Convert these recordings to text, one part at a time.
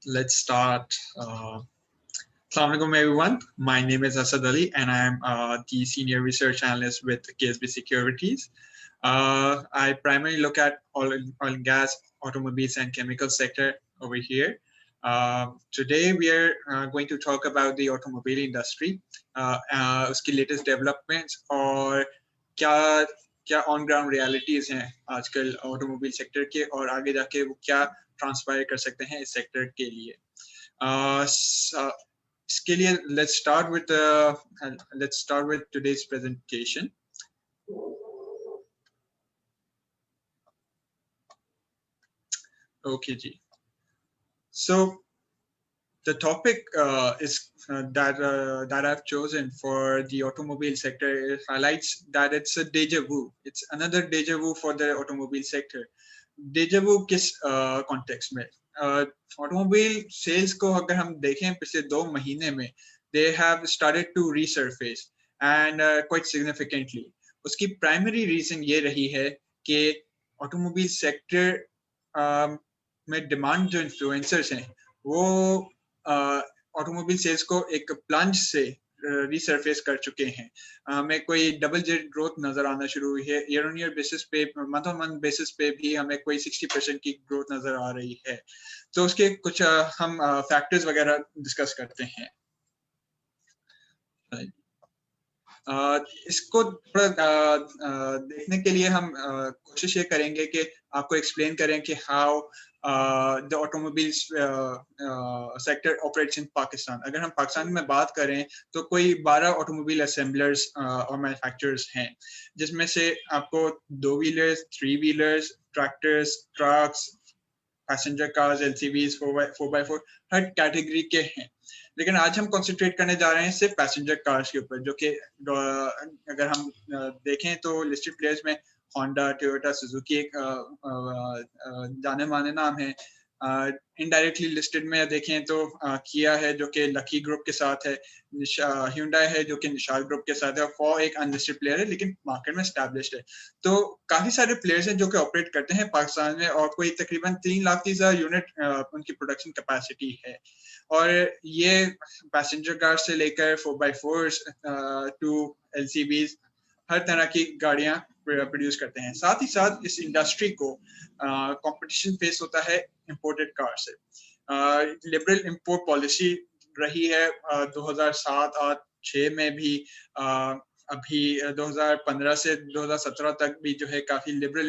Let's start. Assalamu alaikum everyone. My name is Asad Ali and I'm the Senior Research Analyst with KSB Securities. I primarily look at oil and gas, automobiles and chemical sector over here. Today we are going to talk about the automobile industry, उसकी latest developments और क्या on ground realities हैं आजकल automobile sector के और आगे जाके वो क्या ट्रांसफायर कर सकते हैं इस सेक्टर के लिए इसके लिए let's start with today's presentation. Okay ji. So the topic that I've chosen for the automobile sector highlights that it's a deja vu. It's another deja vu for the automobile sector. Deja vu किस context में? Automobile sales को अगर हम देखें पिछले 2 महीने में they have started to resurface and quite significantly. उसकी primary reason ये रही है कि automobile sector में demand जो influencers हैं वो ऑटोमोबाइल सेल्स को एक प्लंज से रिसरफेस कर चुके हैं. हमें कोई डबल डिजिट ग्रोथ नजर आना शुरू हुई है. ईयर ऑन ईयर बेसिस पे, मंथ ऑन मंथ बेसिस पे भी हमें कोई 60% की ग्रोथ नजर आ रही है. तो उसके कुछ हम फैक्टर्स वगैरह डिस्कस करते हैं. इसको देखने के लिए हम कोशिश ये करेंगे कि आपको एक्सप्लेन करें कि how the automobile sector operates in Pakistan. अगर हम पाकिस्तान में बात करें तो कोई 12 ऑटोमोबाइल असेंबलर्स और मैन्युफैक्चरर्स हैं, जिसमें से आपको 2 wheelers, 3 wheelers, tractors, trucks, passenger cars, LCVs, 4x4 हर कैटेगरी के हैं. लेकिन आज हम कंसंट्रेट करने जा रहे हैं सिर्फ पैसेंजर कार्स के ऊपर, जो कि अगर हम देखें तो लिस्टेड प्लेयर्स में होंडा, टोयोटा, सुजुकी एक जाने माने नाम है. इनडायरेक्टली लिस्टेड में देखें तो किया है जो कि लकी ग्रुप के साथ है, hyundai है जो कि निशाल ग्रुप के साथ है, और फॉर एक अनलिस्टेड प्लेयर है लेकिन मार्केट में एस्टैब्लिश्ड है. तो काफी सारे प्लेयर्स हैं जो कि ऑपरेट करते हैं पाकिस्तान में और कोई तकरीबन 3,30,000 यूनिट उनकी प्रोडक्शन कैपेसिटी है. और ये पैसेंजर कार से लेकर 4x4 टू एलसीवीज हर तरह की गाड़ियां प्रोड्यूस करते हैं. साथ ही साथ इस इंडस्ट्री को कंपटीशन फेस होता है इंपोर्टेड कार से. लिबरल इंपोर्ट पॉलिसी रही है 2007-8-6 में भी, अभी 2015 से 2017 तक भी जो है काफी लिबरल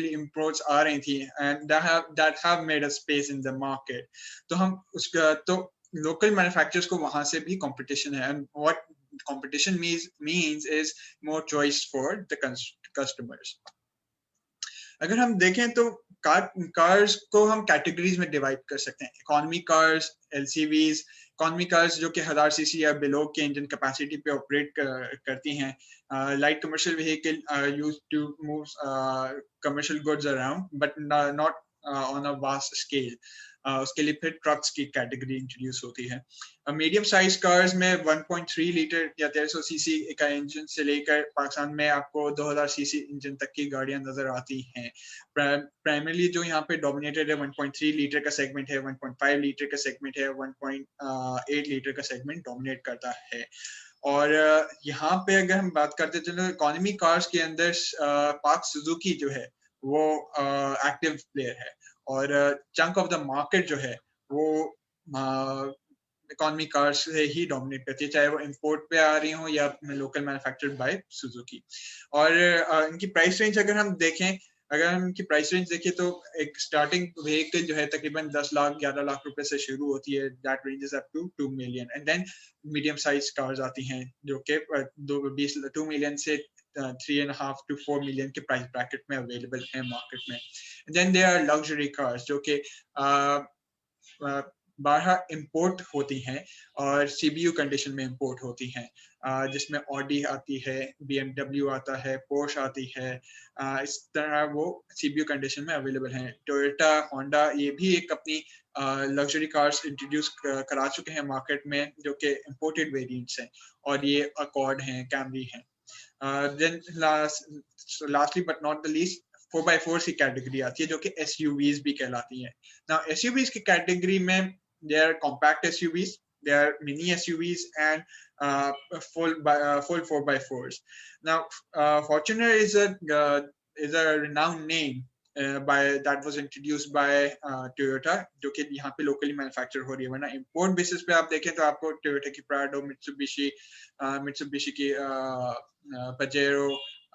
इंपोर्ट्स आ रही थी, and that have made a space in the market. तो हम उसका तो लोकल मैन्युफैक्चरर्स को वहां से भी कंपटीशन है, and what competition means is more choice for the customers. अगर हम देखें तो कार्स को हम कैटेगरीज में डिवाइड कर सकते हैं. Economy cars, LCVs. Economy cars जो कि 1000 सीसी या बिलो के इंजन कैपेसिटी पे ऑपरेट करती हैं. Light commercial vehicle used to move commercial goods around but not on a vast scale. उसके लिए फिर ट्रक्स की कैटेगरी इंट्रोड्यूस होती है. मीडियम साइज कार्स में 1.3 लीटर या 1300 सीसी का इंजन से लेकर पाकिस्तान में आपको 2000 सीसी इंजन तक की गाड़ियां नजर आती हैं. प्राइमरली जो यहाँ पे डोमिनेटेड है 1.3 लीटर का सेगमेंट है, 1.5 लीटर का सेगमेंट है, 1.8 लीटर का सेगमेंट डोमिनेट करता है. और यहाँ पे अगर हम बात करते हैं तो इकोनॉमी कार्स के अंदर पाक सुजुकी जो है वो एक्टिव प्लेयर है, और चंक ऑफ द मार्केट जो है वो इकोनॉमी कार्स से ही डोमिनेट करती है, चाहे वो इंपोर्ट पे आ रही हो या लोकल मैन्युफैक्चर्ड बाय सुजुकी. और इनकी प्राइस रेंज अगर हम देखें तो एक स्टार्टिंग व्हीकल जो है तकरीबन 10 लाख 11 लाख रुपए से शुरू होती है. That ranges up to 2 million, and then medium size cars आती हैं जो कि 2 मिलियन से 3.5 to 4 मिलियन के प्राइस ब्रैकेट में अवेलेबल है मार्केट में. Then there are luxury cars जो कि बाहर इंपोर्ट होती हैं और सीबीयू कंडीशन में इंपोर्ट होती हैं, जिसमें ऑडी आती है, BMW आता है, पोर्श आती है. इस तरह वो सीबीयू कंडीशन में अवेलेबल हैं. टोयोटा, होंडा ये भी एक अपनी लग्जरी कार्स इंट्रोड्यूस करा चुके हैं मार्केट में जो कि इंपोर्टेड वेरिएंट्स हैं, और ये अकॉर्ड हैं, कैमरी हैं. Then lastly but not the least, 4x4 की कैटेगरी आती है जो कि SUVs भी कहलाती हैं. Now SUVs की कैटेगरी में they are compact SUVs, they are mini SUVs and full 4x4s. Now Fortuner is a renowned name by that was introduced by Toyota, जो कि यहाँ पे locally manufacture हो रही है. वरना import basis पे आप देखें तो आपको Toyota की Prado, Mitsubishi की Pajero,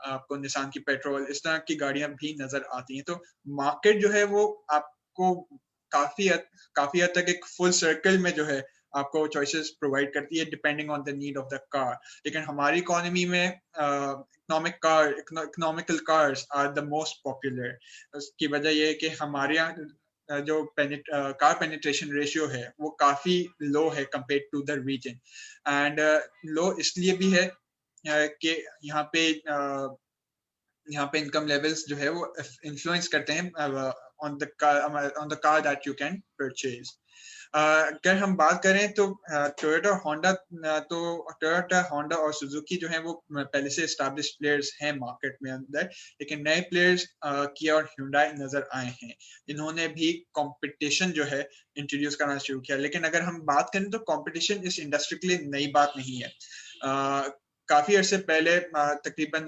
आपको निसान की पेट्रोल, इस तरह की गाड़ियां भी नजर आती हैं. तो मार्केट जो है वो आपको काफी हद तक एक फुल सर्कल में जो है आपको चॉइसेस प्रोवाइड करती है depending on the need of the car. लेकिन हमारी इकोनॉमी में economical cars are the most popular. उसकी वजह ये है कि हमारे यहाँ जो कार पेनिट्रेशन रेशियो है वो काफी लो है compare to the region. And low इसलिए भी है कि यहाँ पे इनकम लेवल्स जो है वो इन्फ्लुएंस करते हैं on the car that you can purchase. अगर हम बात करें तो टोयोटा होंडा और सुजुकी जो है वो पहले से एस्टैब्लिश प्लेयर्स हैं मार्केट में अंदर. लेकिन नए प्लेयर्स किया और hyundai नजर आए हैं. इन्होंने भी कंपटीशन जो है इंट्रोड्यूस करना शुरू किया. लेकिन अगर हम बात करें तो कंपटीशन इस इंडस्ट्री के लिए नई बात नहीं है. काफी अरसे पहले तकरीबन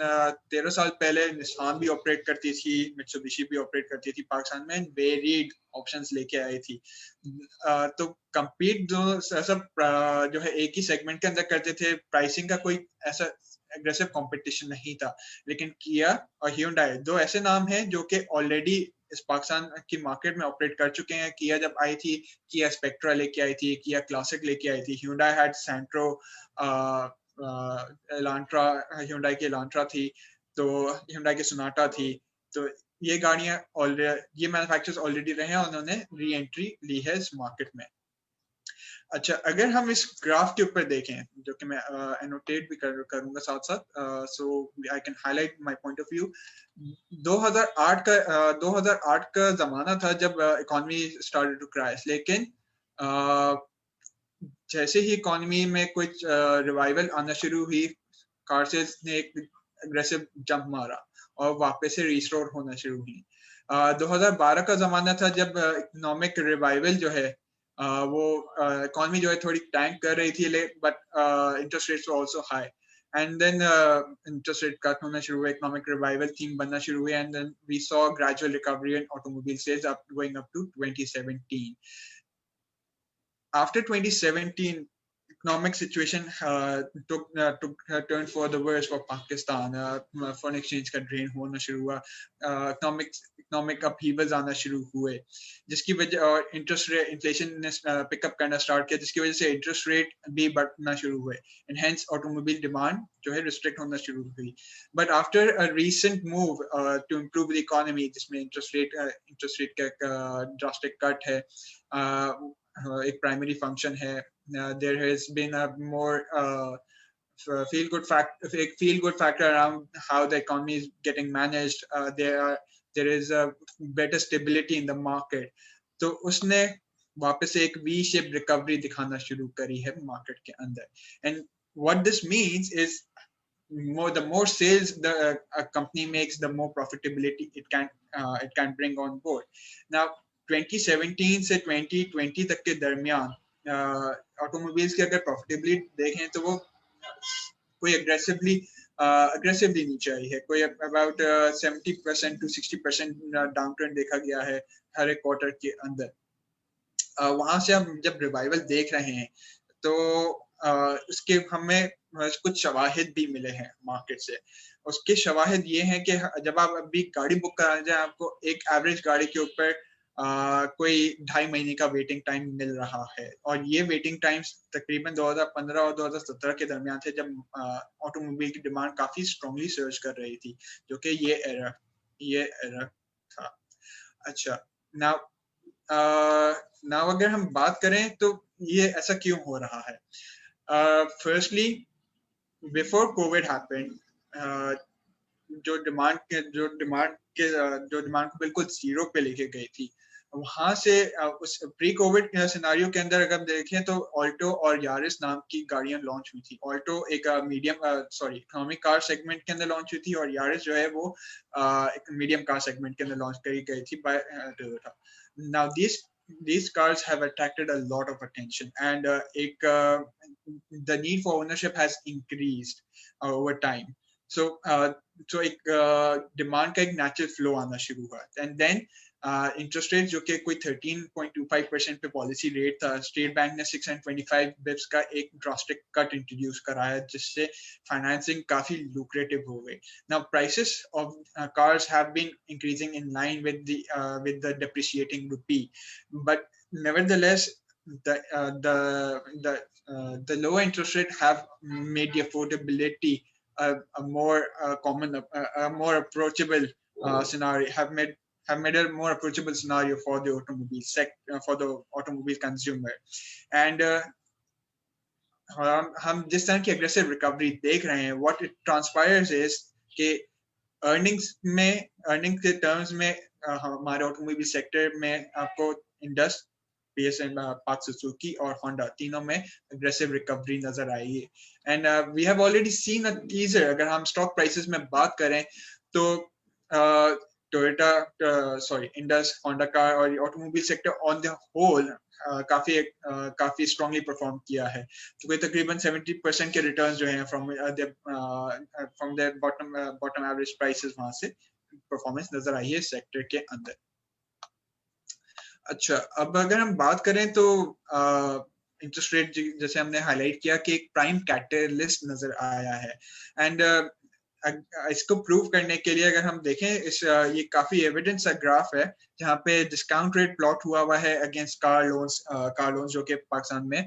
13 साल पहले निसान भी ऑपरेट करती थी, मित्सुबिशी भी ऑपरेट करती थी पाकिस्तान में, वेरिड ऑप्शंस लेके आई थी. तो compete दोनों सब जो है एक ही सेगमेंट के अंदर करते थे. प्राइसिंग का कोई ऐसा एग्रेसिव कंपटीशन नहीं था. लेकिन किया और Hyundai दो ऐसे नाम हैं जो कि ऑलरेडी इस पाकिस्तान की मार्केट में ऑपरेट कर चुके हैं. किया जब आई थी, किया स्पेक्ट्रा लेके आई थी, किया क्लासिक लेके आई थी. Hyundai had Santro, Elantra, Hyundai की एलांट्रा थी, तो Hyundai की सोनाटा थी. तो ये गाड़ियां ऑलरेडी, ये मैन्युफैक्चरर्स ऑलरेडी रहे हैं, उन्होंने री एंट्री ली है इस मार्केट में. अच्छा, अगर हम इस ग्राफ के ऊपर देखें जो कि मैं एनोटेट भी करूंगा साथ साथ, so I can highlight my point of view. 2008 का जमाना था जब इकोनॉमी स्टार्टेड टू क्रैश. लेकिन जैसे ही इकोनॉमी में कुछ रिवाइवल आना शुरू हुई, कार सेल्स ने एक एग्रेसिव जंप मारा और वापस से रिस्टोर होना शुरू हुई. 2012 का जमाना था जब इकोनॉमिक रिवाइवल जो है वो इकोनॉमी जो है थोड़ी टैंक कर रही थी, but interest rates were also high. And then interest rate cut होना शुरू हुआ, इकोनॉमिक रिवाइवल थीम बनना शुरू हुआ, and then we saw gradual recovery in automobile sales going up to 2017. After 2017, economic situation took a turn for the worse for Pakistan. Foreign exchange का drain होना शुरू हुआ, economic upheavals आना शुरू हुए, जिसकी वजह और interest rate inflation ने pick up करना start किया, जिसकी वजह से interest rate भी बढ़ना शुरू हुए, and hence automobile demand जो है restrict होना शुरू हुई. But after a recent move to improve the economy, जिसमें interest rate का drastic cut है, एक प्राइमरी फंक्शन है, there has been a more feel good factor around how the economy is getting managed. There is a better stability in the market. तो उसने वापस एक V shaped recovery दिखाना शुरू करी है मार्केट के अंदर. And what this means is the more sales a company makes, the more profitability it can bring on board. Now 2017 से 2020 तक के दरमियान ऑटोमोबाइल्स की अगर प्रॉफिटेबिलिटी देखें तो वो कोई अग्रेसिवली नीचे आई है. कोई अबाउट 70% to 60% डाउन ट्रेंड देखा गया है हर एक क्वार्टर के अंदर. वहां से हम जब रिवाइवल देख रहे हैं तो उसके हमें कुछ शवाहिद भी मिले हैं मार्केट से. उसके शवाहिद ये हैं कि जब आप अभी गाड़ी बुक कराने जाए, आपको एक एवरेज गाड़ी के ऊपर कोई 2.5 महीने का वेटिंग टाइम मिल रहा है. और ये वेटिंग टाइम्स तकरीबन 2015 और 2017 के दरमियान थे, जब ऑटोमोबाइल की डिमांड काफी स्ट्रांगली सर्ज कर रही थी, जो कि ये एरा था. अच्छा, नाउ अगर हम बात करें तो ये ऐसा क्यों हो रहा है. फर्स्टली, बिफोर कोविड हैपेंड, जो डिमांड को बिल्कुल जीरो पे लेके गई थी वहां से उस प्री कोविड सिनारियो के अंदर अगर देखें तो ऑल्टो और यारिस नाम की गाड़ियां लॉन्च हुई थी। ऑल्टो एक इकोनॉमिक कार सेगमेंट के अंदर लॉन्च हुई थी और यारिस जो है वो एक मीडियम कार सेगमेंट के अंदर लॉन्च करी गई थी by Toyota. Now these cars have attracted a lot of attention and the need for ownership has increased over time. So एक डिमांड का एक नेचुरल फ्लो आना शुरू हुआ एंड देन इंटरेस्ट रेट जो कि कोई 13.25% पे पॉलिसी रेट था, स्टेट बैंक ने 625 बिप्स का एक ड्रास्टिक कट इंट्रोड्यूस कराया जिससे फाइनेंसिंग काफी लुक्रेटिव हो गई। Now prices of cars have been increasing in line with the depreciating rupee, but nevertheless the lower interest rate have made the affordability a more common, a more approachable scenario, have made a more approachable scenario for the automobile sector, for the automobile consumer. And हम जिस तरह की aggressive recovery देख रहे हैं, what it transpires is कि earnings के terms में हमारे automobile sector में आपको इंडस, PSM, Park Suzuki और Honda तीनों में aggressive recovery नजर आई है. And we have already seen a teaser. अगर हम stock prices में बात करें तो Toyota, Indus, Honda car और automobile sector on the whole काफी strongly perform किया है, तो कोई तकरीबन 70% के returns जो हैं from their bottom average prices वहां से performance नजर आई है sector के अंदर. अच्छा, अब अगर हम बात करें तो इंटरेस्ट रेट जैसे हमने हाईलाइट किया कि एक प्राइम कैटलिस्ट नजर आया है एंड इसको प्रूव करने के लिए अगर हम देखें ये काफी एविडेंस का ग्राफ है जहाँ पे डिस्काउंट रेट प्लॉट हुआ है अगेंस्ट कार लोन्स जो कि पाकिस्तान में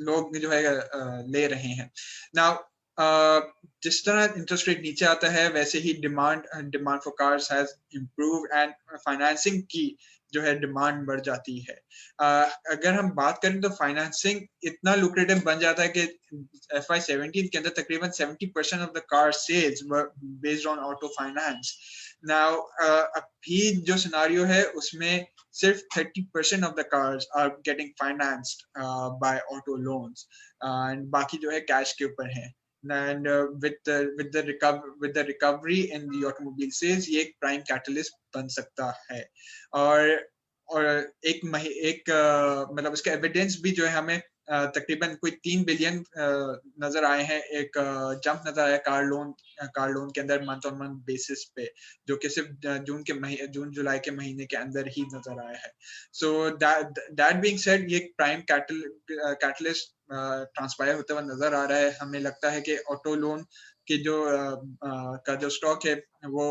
लोग जो है ले रहे हैं. नाउ जिस तरह इंटरेस्ट रेट नीचे आता है वैसे ही demand for cars has improved and financing की जो है डिमांड बढ़ जाती है. अगर हम बात करें तो फाइनेंसिंग इतना लुक्रेटिव बन जाता है कि FY17 के अंदर तकरीबन 70% of the car sales were based on auto finance. Now अभी जो सिनारियो है उसमें सिर्फ 30% of the cars are getting financed by auto loans and बाकी जो है कैश के ऊपर है. And with the recovery in the automobile sales ये एक prime catalyst बन सकता है. और एक मतलब उसका एविडेंस भी जो है हमें तकरीबन कोई 3 बिलियन नजर आए हैं, एक जंप नजर आया कार लोन के अंदर मंथ ऑन मंथ बेसिस पे, जो कि सिर्फ जून जुलाई के महीने के अंदर ही नजर आया है. सो दैट बीइंग सेड ये प्राइम कैटलिस्ट ट्रांसपायर होता हुआ नजर आ रहा है. हमें लगता है कि ऑटो लोन के जो स्टॉक है वो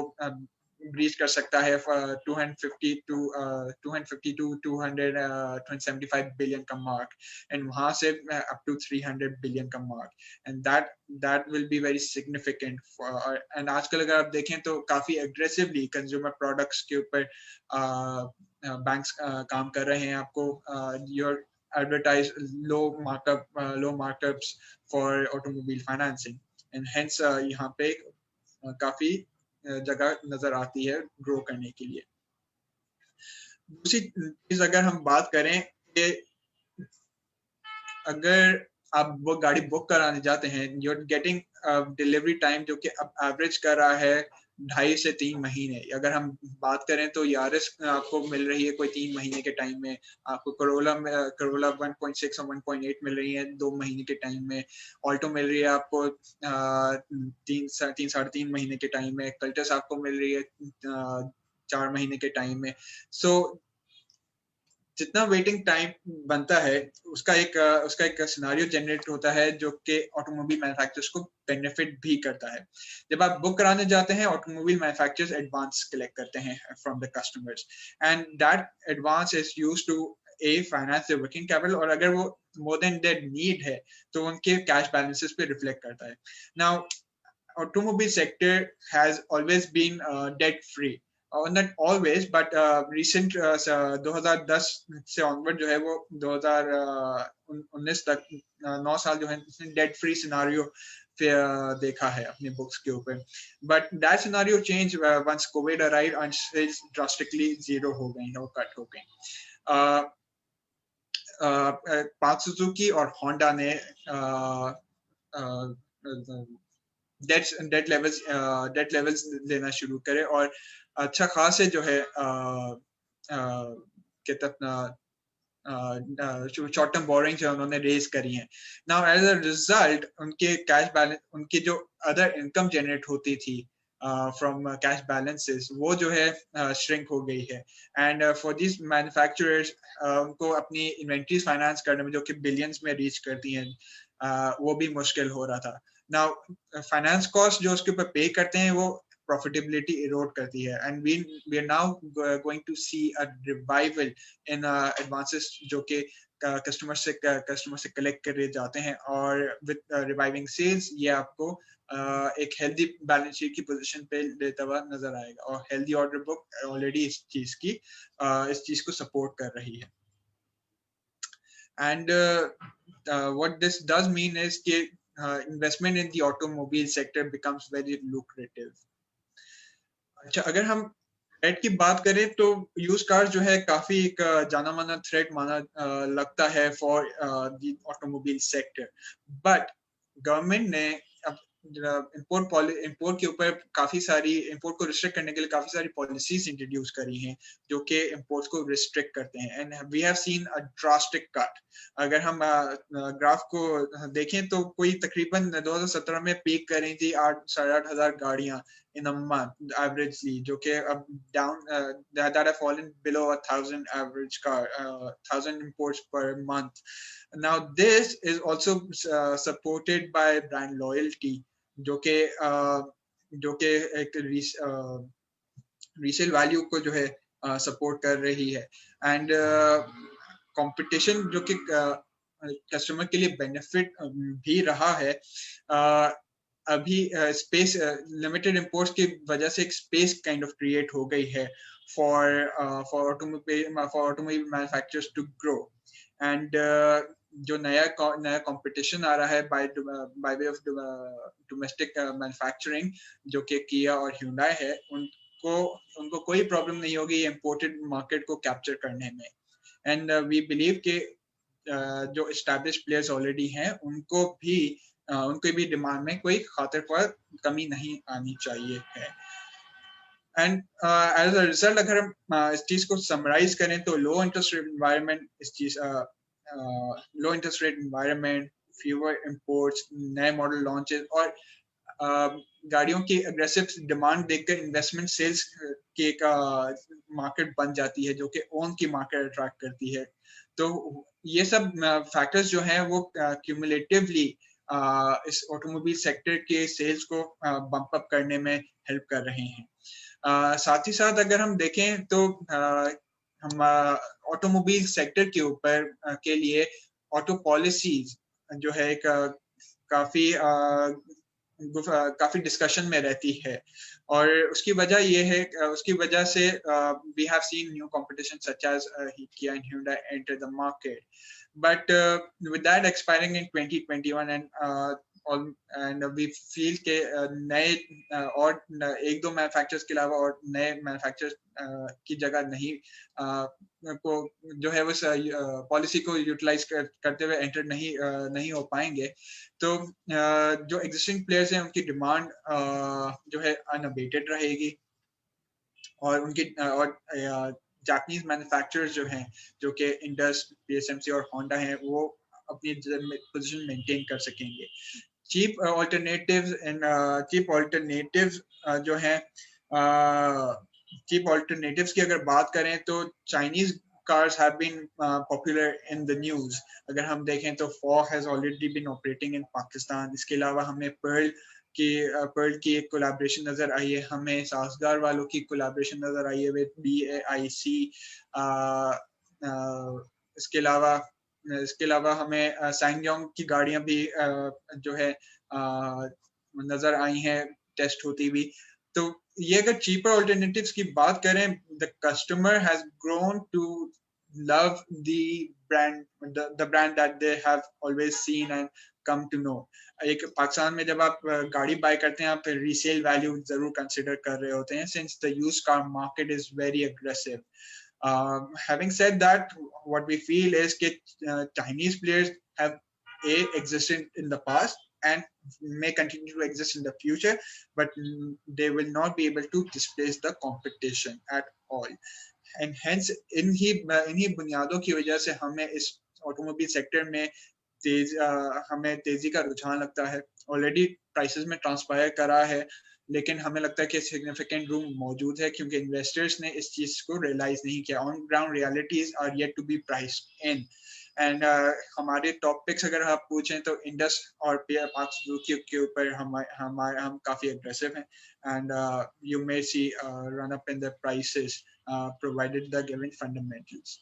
ब्रीच कर सकता है 250 to 275 बिलियन का मार्क एंड वहां से अप टू 300 बिलियन का mark and that will be very significant. And आजकल अगर आप देखें तो काफी एग्रेसिवली कंज्यूमर प्रोडक्ट्स के ऊपर बैंक्स काम कर रहे हैं. आपको your advertise low markups for automobile financing and hence यहाँ पे काफी जगह नजर आती है ग्रो करने के लिए. दूसरी चीज अगर हम बात करें कि अगर आप वो गाड़ी बुक कराने जाते हैं, you're getting डिलीवरी टाइम जो कि अब एवरेज कर रहा है 2.5 से 3 महीने. अगर हम बात करें तो यारिस आपको मिल रही है कोई 3 महीने के टाइम में, आपको करोला 1.6 और 1.8 मिल रही है 2 महीने के टाइम में, ऑल्टो मिल रही है आपको 3-3.5 महीने के टाइम में, कल्टस आपको मिल रही है 4 महीने के टाइम में. सो जितना वेटिंग टाइम बनता है उसका एक सिनारियो जनरेट होता है जो कि ऑटोमोबाइल मैन्युफैक्चरर्स को बेनिफिट भी करता है. जब आप बुक कराने जाते हैं ऑटोमोबाइल मैन्युफैक्चरर्स एडवांस कलेक्ट करते हैं from the customers and that advance is used to finance the working capital, और अगर वो मोर देन देयर नीड है तो उनके कैश बैलेंसेस पे रिफ्लेक्ट करता है. Now automobile sector has always been debt free, not always but recent 2010 से onward जो है वो 2019 तक 9 साल जो है डेट फ्री सिनारियो देखा है अपनी बुक्स के ऊपर. But that scenario change once Covid arrive and sales drastically zero हो गई और कट हो गई. पार्क सुजुकी और होंडा ने डेट लेवल्स लेना शुरू करे और अच्छा खासे जो है शॉर्ट टर्म बोरिंग्स है उन्होंने रेज करी हैं. नाउ एज अ रिजल्ट उनके कैश बैलेंस, उनकी जो अदर इनकम जनरेट होती थी फ्रॉम कैश बैलेंसेस, वो जो है श्रिंक हो गई है. एंड फॉर दिस मैन्युफैक्चरर्स उनको अपनी इन्वेंट्रीज फाइनेंस करने में जो कि बिलियंस में रीच करती हैं वो भी मुश्किल हो रहा था. नाउ फाइनेंस कॉस्ट जो उसके ऊपर पे करते हैं वो profitability erode करती है. And we are now going to see a revival in advances जो कि कस्टमर से कलेक्ट करे जाते हैं और विद रिवाइविंग सेल्स ये आपको एक हेल्दी बैलेंस शीट की पोजीशन पे लेता हुआ नजर आएगा. और हेल्दी ऑर्डर बुक ऑलरेडी इस चीज को सपोर्ट कर रही है. And what this does mean is कि investment in the automobile sector becomes very lucrative. अच्छा, अगर हम थ्रेट की बात करें तो यूज कार जो है काफी एक जाना माना थ्रेट माना लगता है for the automobile sector. But government ने इंपोर्ट के ऊपर काफी सारी इंपोर्ट को रिस्ट्रिक्ट करने के लिए काफी सारी पॉलिसीज इंट्रोड्यूस करी हैं जो कि इंपोर्ट्स को रिस्ट्रिक्ट करते हैं. And we have seen a drastic cut. अगर हम ग्राफ को देखें तो कोई तकरीबन 2017 में पीक कर रही थी 8,500 गाड़ियां in a month averagely, जो कि अब down that have fallen below 1,000 average car 1,000 imports per month. Now this is also supported by brand loyalty जो कि एक रीसेल वैल्यू को जो है सपोर्ट कर रही है. एंड कंपटीशन जो कि कस्टमर के लिए बेनिफिट भी रहा है. अभी स्पेस लिमिटेड इंपोर्ट्स की वजह से एक स्पेस काइंड ऑफ क्रिएट हो गई है for automobile manufacturers to grow. And जो नया कंपटीशन आ रहा है by way of domestic manufacturing जो कि किया और ह्यूंडई है, उनको कोई प्रॉब्लम नहीं होगी इंपोर्टेड मार्केट को कैप्चर करने में. एंड वी बिलीव कि जो एस्टैब्लिश्ड प्लेयर्स ऑलरेडी हैं उनके भी डिमांड में कोई खातिर पर कमी नहीं आनी चाहिए है. एंड एज अ रिजल्ट अगर हम इस चीज को समराइज करें तो लो interest rate environment, fewer imports, नए मॉडल लॉन्चेस और गाड़ियों की अग्रेसिव डिमांड देखकर इन्वेस्टमेंट सेल्स की एक मार्केट बन जाती है जो कि ओन की मार्केट अट्रैक्ट करती है. तो ये सब फैक्टर्स जो हैं वो क्यूमुलेटिवली इस ऑटोमोबाइल सेक्टर के सेल्स को बम्प अप करने में हेल्प कर रहे हैं. साथ ही साथ अगर हम देखें तो हम ऑटोमोबाइल सेक्टर के ऊपर के लिए ऑटो पॉलिसीज जो है एक काफी डिस्कशन में रहती है. और उसकी वजह से we have seen new competition such as Kia and Hyundai enter the market. But with that expiring in 2021 and we feel के नए और एक दो मैन्युफैक्चरर्स के अलावा और नए मैन्युफैक्चरर्स की जगह नहीं को जो है उस पॉलिसी को यूटिलाइज करते हुए एंटर नहीं हो पाएंगे. तो जो एग्जिस्टिंग प्लेयर्स हैं उनकी डिमांड जो है अनअबेटेड रहेगी और उनकी जापानीज मैन्युफैक्चरर्स जो हैं जो कि इंडस, PSMC और होंडा हैं वो अपनी पोजीशन मेंटेन कर सकेंगे. चीप ऑल्टरनेटिव्स जो हैं चीप ऑल्टरनेटिव्स की अगर बात करें तो Chinese cars have been popular in the news. अगर हम देखें तो Ford has already been operating in Pakistan. इसके अलावा हमें Pearl की एक कोलैबोरेशन नजर आई है, हमें सासगार वालों की कोलैबोरेशन नजर आई है विद BAIC. इसके अलावा हमें सैंगयोंग की गाड़ियां भी जो है नजर आई हैं टेस्ट होती हुई. तो ये अगर चीपर ऑल्टरनेटिव्स की बात करें, the customer has grown to love the brand that they have always seen and come to know. एक पाकिस्तान में जब आप गाड़ी बाय करते हैं आप रीसेल वैल्यू जरूर कंसिडर कर रहे होते हैं since the used car market is very aggressive. Having said that, what we feel is that Chinese players have existed in the past and may continue to exist in the future, but they will not be able to displace the competition at all. And hence इन्हीं बुनियादों की वजह से हमें इस automobile sector में हमें तेजी का रुझान लगता है. ऑलरेडी प्राइसेस में ट्रांसपायर करा है, लेकिन हमें लगता है कि सिग्निफिकेंट रूम मौजूद है क्योंकि इन्वेस्टर्स ने इस चीज को रियलाइज नहीं किया. On ground realities are yet to be priced in. And हमारे टॉपिक्स अगर आप पूछें तो इंडस और पाक सुजुकी के ऊपर हम काफी एग्रेसिव हैं. And you may see run up in the prices provided the given fundamentals.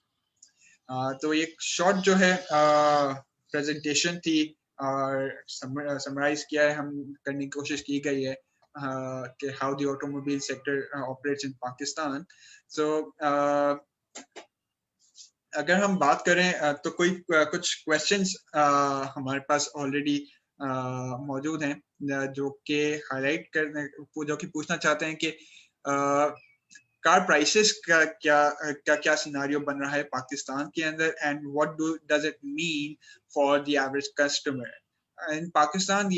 तो एक शॉर्ट जो है प्रेजेंटेशन थी और समराइज किया है, हम करने की कोशिश की गई है कि how the automobile sector operates in Pakistan. So अगर हम बात करें तो कुछ क्वेश्चंस हमारे पास ऑलरेडी मौजूद हैं जो कि हाईलाइट करने जो कि पूछना चाहते हैं कि कार प्राइसेस का क्या सिनेरियो बन रहा है पाकिस्तान के अंदर and what does it mean for the average customer. In Pakistan,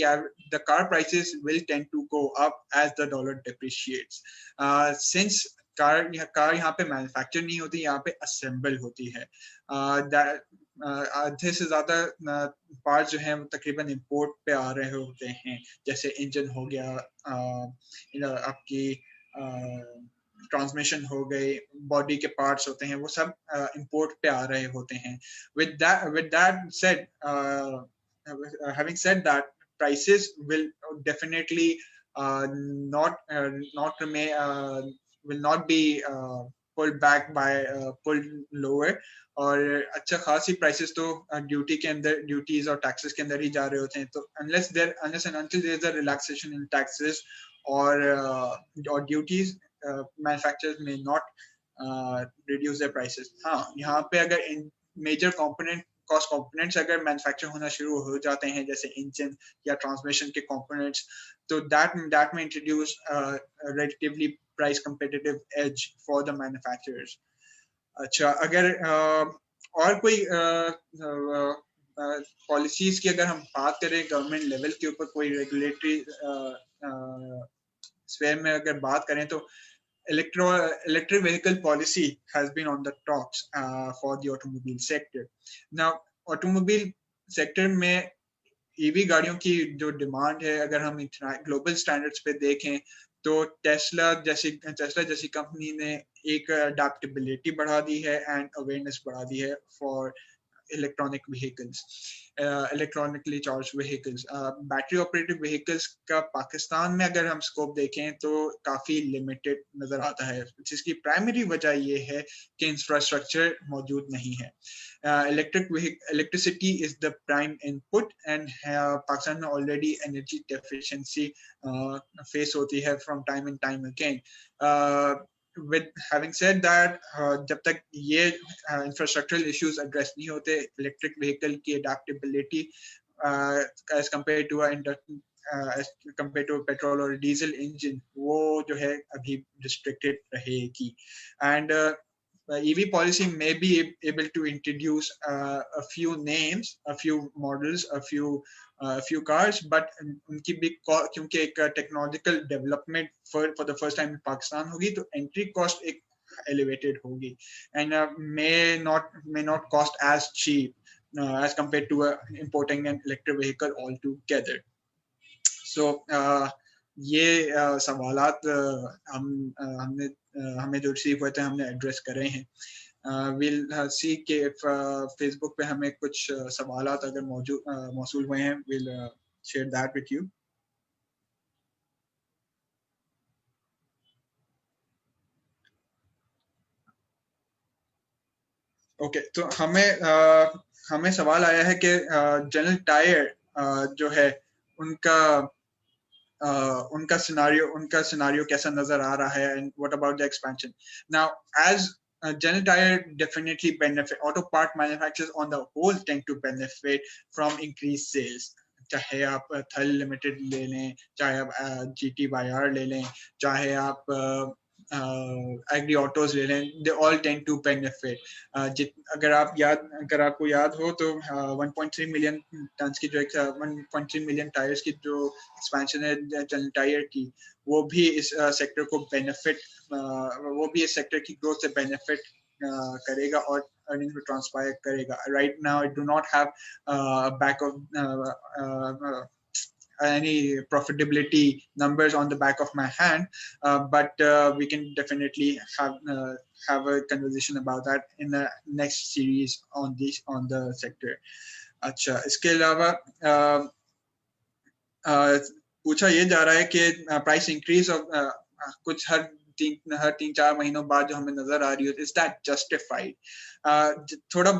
the car prices will tend to go up as the dollar depreciates. Since car यहाँ पे मैन्युफैक्चर नहीं होती, यहाँ पे असेंबल होती है. आधे से ज्यादा पार्ट जो है तकरीबन इंपोर्ट पे आ रहे होते हैं, जैसे इंजन हो गया, आपकी ट्रांसमिशन हो गई, बॉडी के पार्ट्स होते हैं, वो सब इंपोर्ट पे आ रहे होते हैं. With that said, having said that, prices will definitely will not be pulled back by pulled lower. और अच्छा खासी प्राइसेस तो ड्यूटी के अंदर, ड्यूटीज और टैक्सेस के अंदर ही जा रहे होते हैं. तो unless and until there is a relaxation in taxes or duties, manufacturers may not reduce their prices. हाँ, यहाँ पे अगर मेजर कॉस्ट कंपोनेंट्स अगर मैन्युफैक्चर होना शुरू हो जाते हैं, जैसे इंजन या ट्रांसमिशन के कंपोनेंट्स, तो that may introduce relatively price competitive edge for the manufacturers. अच्छा, अगर और कोई पॉलिसीज की अगर हम बात करें गवर्नमेंट लेवल के ऊपर, कोई रेगुलेटरी स्फीयर में अगर बात करें, तो electric vehicle policy has been on the talks for the automobile sector. Now, automobile sector में EV गाड़ियों की जो डिमांड है, अगर हम ग्लोबल स्टैंडर्ड्स पे देखें तो टेस्ला जैसी कंपनी ने एक अडेप्टेबिलिटी बढ़ा दी है एंड अवेयरनेस बढ़ा दी है for electronic vehicles, electronically charge vehicles. Battery operated vehicles का पाकिस्तान में अगर हम स्कोप देखें तो काफ़ी लिमिटेड नज़र आता है, जिसकी प्राइमरी वजह ये है कि इंफ्रास्ट्रक्चर मौजूद नहीं है. Electricity is the prime input and Pakistan में ऑलरेडी एनर्जी डेफिशिएंसी फेस होती है from time and time again. With having said that, जब तक ये infrastructural issues address नहीं होते, electric vehicle की adaptability as compared to a petrol or diesel engine, वो जो है अभी restricted रहेगी. And EV policy may be able to introduce a few names, a few models, a few cars, but उनकी भी क्योंकि एक technological development for the first time in Pakistan होगी, तो एंट्री कॉस्ट एक elevated होगी and may not cost as cheap as compared to importing an electric vehicle altogether. So ये सवालात हमें जो रिसीव हुए थे हमने एड्रेस करे हैं. we'll see कि फेसबुक पे हमें कुछ सवालात अगर मौसूल हुए हैं, we'll share that with you. Okay, तो हमें सवाल आया है कि जनरल टायर जो है उनका सिनारियो कैसा नजर आ रहा है and what about the expansion. Now, as General Tyre definitely benefit, auto part manufacturers on the whole tend to benefit from increased sales. चाहे आप थल लिमिटेड ले लें, चाहे आप GTYR ले लें, चाहे आप एग्री ऑटोज ले लें, they all tend to benefit. अगर आपको याद हो तो 1.3 मिलियन टन की जो 1.3 मिलियन टायर्स की जो एक्सपेंशन है जनरल टायर की, वो भी इस सेक्टर को बेनिफिट, वो भी इस सेक्टर की ग्रोथ से बेनिफिट करेगा और अर्निंग को ट्रांसफायर करेगा. Right now I do not have back of any profitability numbers on the back of my hand, but we can definitely have a conversation about that in the next series on the sector. अच्छा, इसके अलावा पूछा ये जा रहा है कि price increase कुछ हर 3-4 महीनों बाद जो हमें नजर आ रही है, इज दैट जस्टिफाइड? थोड़ा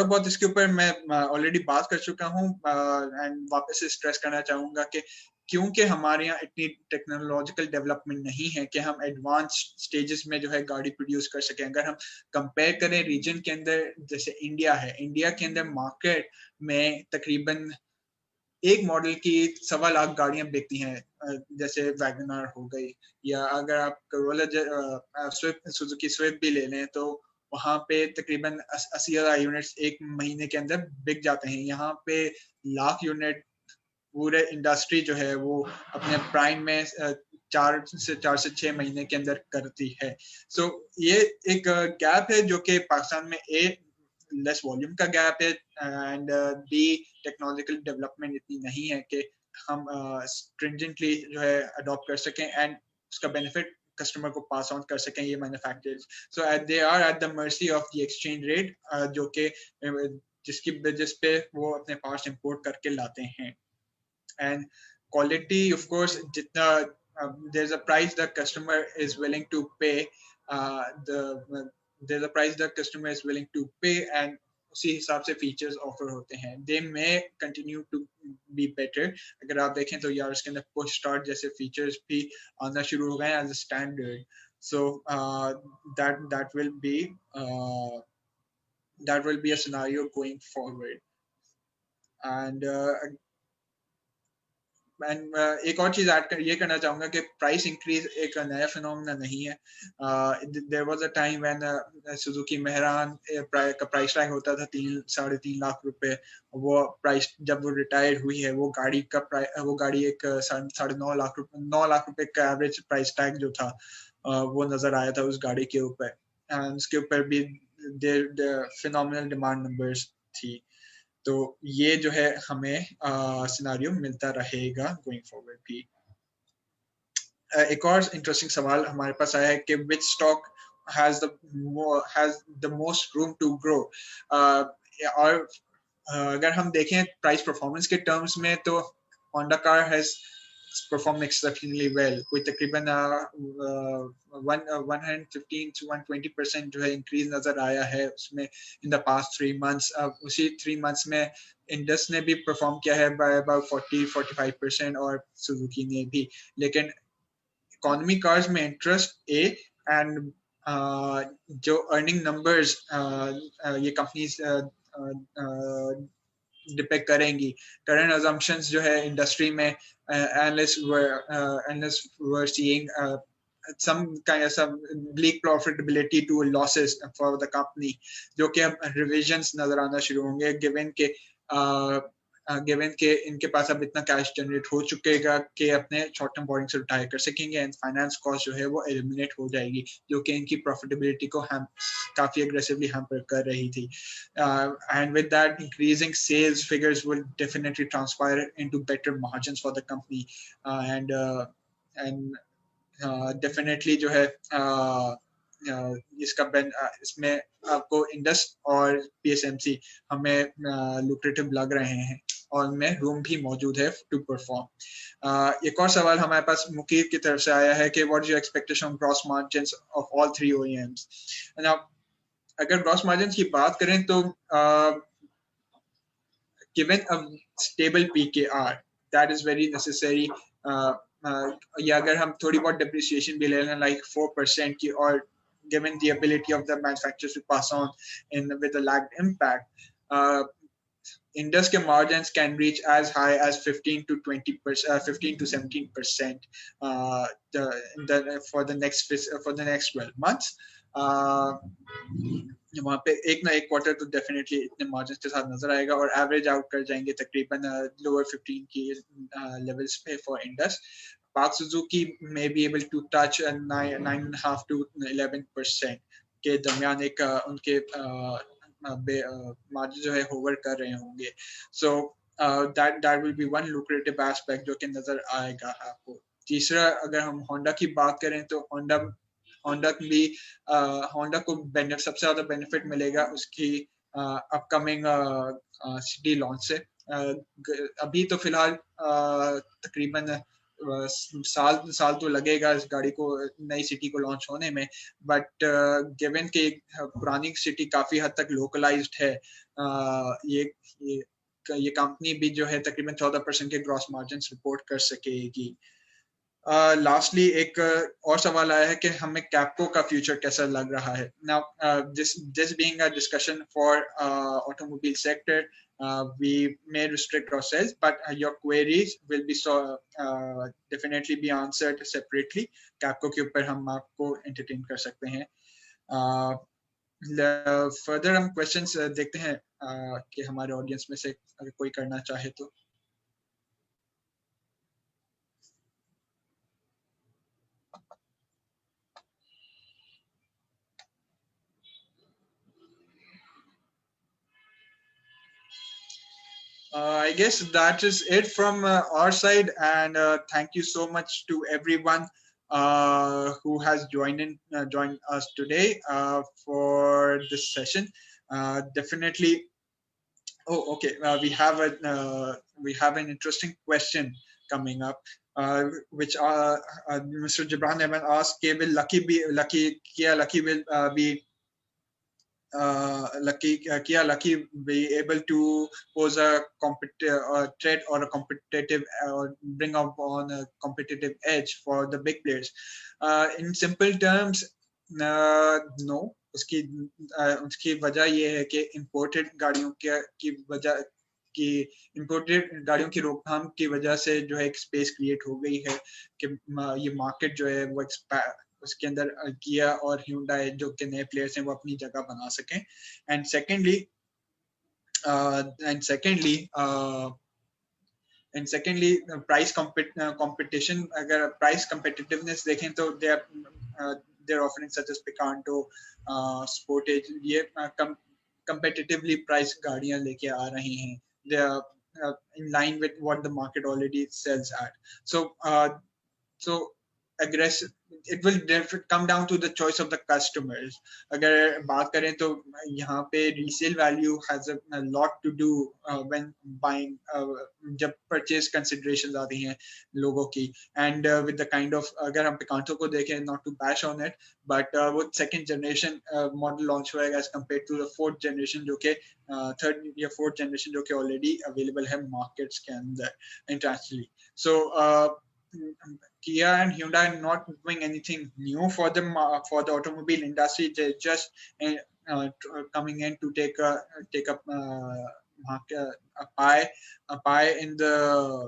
बहुत इसके ऊपर मैं ऑलरेडी बात कर चुका हूँ एंड वापस से स्ट्रेस करना चाहूंगा कि क्योंकि हमारे यहाँ इतनी टेक्नोलॉजिकल डेवलपमेंट नहीं है कि हम एडवांस स्टेजेस में जो है गाड़ी प्रोड्यूस कर सकें. अगर हम कंपेयर करें रीजन के अंदर, जैसे इंडिया है, इंडिया के अंदर मार्केट में तकरीबन एक मॉडल की 1.25 लाख गाड़ियां बिकती हैं, जैसे वैगनआर हो गई, या अगर आप करोला सुजुकी स्विफ्ट भी ले लें तो वहां पे तकरीबन 80,000 यूनिट्स एक महीने के अंदर बिक जाते हैं. यहाँ पे लाख यूनिट पूरे इंडस्ट्री जो है वो अपने प्राइम में 4 से 6 महीने के अंदर करती है. सो ये एक गैप है जो कि पाकिस्तान में लेस वॉल्यूम का गैप है एंड बी टेक्नोलॉजिकल डेवलपमेंट इतनी नहीं है कि हम स्ट्रिंजेंटली जो है अडॉप्ट कर सकें एंड उसका बेनिफिट कस्टमर को पास ऑन कर सकें ये manufacturers. So they are at the mercy of the exchange rate, जो कि जिस पे वो अपने पार्ट्स इंपोर्ट करके लाते हैं. एंड क्वालिटी ऑफ कोर्स जितना there's a price the customer is willing to pay, there's a price the customer is willing to pay and उसी हिसाब से फीचर्स ऑफर होते हैं. They may continue to be better. अगर आप देखें तो यार इसके अंदर पुश स्टार्ट जैसे फीचर्स भी आना शुरू हो गए हैं as a standard. So that will be a scenario going forward. And एक और चीज ये करना चाहूंगा कि प्राइस इंक्रीज एक नया फिनोमेना नहीं है. There was a time when Suzuki Mehran का प्राइस टैग होता था 3-3.5 लाख रुपए. वो प्राइस जब वो रिटायर्ड हुई है, वो गाड़ी एक 9.5 लाख रुपए, 9 लाख रुपए का एवरेज प्राइस टैग जो था वो नजर आया था उस गाड़ी के ऊपर. एंड उसके ऊपर भी फिनोमिनल डिमांड नंबर्स थी. तो ये जो है हमें सिनारियो मिलता रहेगा गोइंग फॉरवर्ड भी. एक और इंटरेस्टिंग सवाल हमारे पास आया है कि which stock has the most room to grow. और अगर हम देखें प्राइस परफॉर्मेंस के टर्म्स में तो Honda car has performed exceptionally well with तकरीबन 115 to 120% जो है इंक्रीज नजर आया है उसमें इन द पास्ट 3 months. उसी 3 months में इंडस ने भी परफॉर्म किया है बाय अबाउट 40-45% और सुजुकी ने भी. लेकिन इकोनॉमी कार्स में इंटरेस्ट एंड जो अर्निंग नंबर्स ये कंपनीज डिपेक्ट करेंगी, करंट अजम्पशंस जो है इंडस्ट्री में analysts were seeing some kind of bleak profitability to losses for the company, जो कि अब revisions नजर आना शुरू होंगे given के इनके पास अब इतना कैश जनरेट हो चुकेगा कि अपने शॉर्ट टर्म बोरिंग से रिटायर कर सकेंगे एंड फाइनेंस कॉस्ट जो है वो एलिमिनेट हो जाएगी, जो कि इनकी प्रॉफिटेबिलिटी को काफी एग्रेसिवली हैम्पर कर रही थी. And with that increasing sales figures will definitely transfer into better margins for the company and definitely जो है इसमें आपको इंडस और पीएसएमसी हमें लुक्रेटिव लग रहे हैं और उनमें रूम भी मौजूद है टू परफॉर्म. एक और सवाल हमारे पास मुकीर की तरफ से आया है कि what is your expectation on gross margins of all 3 OEMs. अगर ग्रॉस मार्जिन्स की बात करें तो given a stable PKR that is very necessary, या अगर हम थोड़ी बहुत डेप्रिसिएशन भी ले लें लाइक 4% की, और given the ability of the manufacturers to pass on with a lagged impact, Indus के margins can reach as high as 15 to 20%, 15 to 17% for the next 12 months. वहाँ पे एक ना एक क्वार्टर तो डेफिनेटली इतने मार्जिन के साथ नजर आएगा और एवरेज आउट कर जाएंगे तकरीबन लोअर 15 की लेवल्स पे for Indus. Park Suzuki may be able to touch 9.5 to 11% के दरमियान एक उनके मार्जिन जो है होवर कर रहे होंगे. So that will be one lucrative aspect जो कि नजर आएगा आपको. तीसरा अगर हम होंडा की बात करें तो होंडा को सबसे ज्यादा बेनिफिट मिलेगा उसकी अपकमिंग सिटी लॉन्च से. अभी तो फिलहाल तकरीबन साल तो लगेगा इस गाड़ी को नई सिटी को लॉन्च होने में, बट गिवन कि पुरानी सिटी काफी हद तक लोकलाइज्ड है, ये कंपनी भी जो है तकरीबन 14% के ग्रॉस मार्जिन रिपोर्ट कर सकेगी. लास्टली एक और सवाल आया है कि हमें कैप्को का फ्यूचर कैसा लग रहा है. Now this being a discussion for automobile sector, we may restrict ourselves, but your queries will be definitely be answered separately. कैप्को के ऊपर हम आपको entertain कर सकते हैं. फर्दर हम क्वेश्चंस देखते हैं कि हमारे ऑडियंस में से अगर कोई करना चाहे तो. I guess that is it from our side, and thank you so much to everyone who has joined us today for this session. Definitely. Oh, okay. We have an interesting question coming up, which Mr. Gibran Ahmed asked: will Lucky will be Lucky be able to pose a threat or a competitive or bring up on a competitive edge for the big players? In simple terms, no. उसकी वजह ये है कि imported गाड़ियों की वजह कि imported गाड़ियों की रोकथाम की वजह से जो है एक स्पेस क्रिएट हो गई है कि ये मार्केट जो है वो उसके अंदर किया और Hyundai जो कि नए प्लेयर्स हैं वो अपनी जगह बना सकें. एंड सेकेंडली प्राइस कंपटीशन, अगर प्राइस कंपेटिटिवनेस देखें तो they're offering such as Picanto, Sportage, ये competitively priced गाड़ियां लेके आ रही हैं. They are in line with what the market already sells at. So aggressive, it will come down to the choice of the customers. अगर बात करें तो यहाँ पे resale value has a lot to do when buying, जब purchase considerations आती हैं लोगों की. And with the kind of, अगर हम Picanto को देखें, not to bash on it, but वो second generation model launch होएगा as compared to the fourth generation जो कि third या fourth generation जो कि already available है markets के अंदर internationally. So Kia and Hyundai are not doing anything new for the automobile industry. They're just coming in to take up a pie in the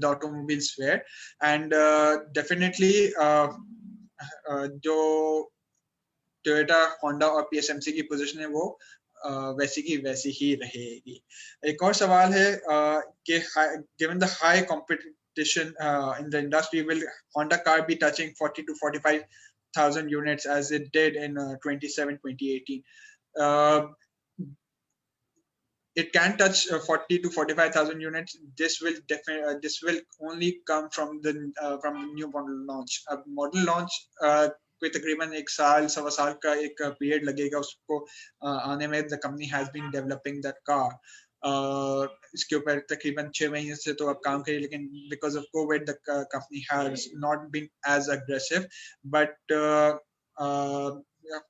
automobile sphere. And definitely जो Toyota, Honda और PSMC की position है वो वैसी की वैसी ही रहेगी. एक और सवाल है कि given the high competition in the industry, will Honda car be touching 40 to 45,000 units as it did in 2018? It can touch 40 to 45,000 units. This will only come from the new model launch. Model launch कोई तकरीबन एक साल सवा साल का एक period लगेगा उसको आने में. The company has been developing that car. इसके ऊपर तकरीबन 6 महीने से तो अब काम करिए, लेकिन because of COVID the company has not been as aggressive, but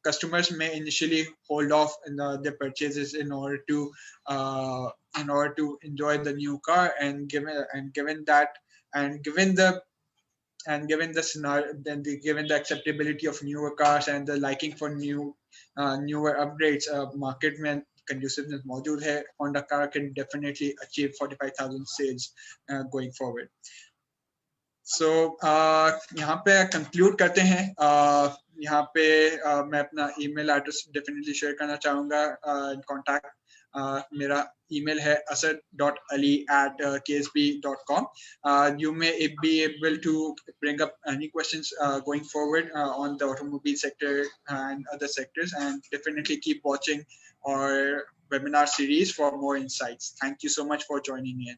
customers may initially hold off in their purchases in order to enjoy the new car. And given the and given the scenario, given the acceptability of newer cars and the liking for newer upgrades, market में conduciveness मौजूद है. Honda car can definitely achieve 45,000 sales going forward. So यहाँ पे conclude करते हैं. यहाँ पे मैं अपना email address definitely share करना चाहूँगा. Contact मेरा email है asad.ali@ksb.com. You may be able to bring up any questions going forward on the automobile sector and other sectors, and definitely keep watching our webinar series for more insights. Thank you so much for joining in.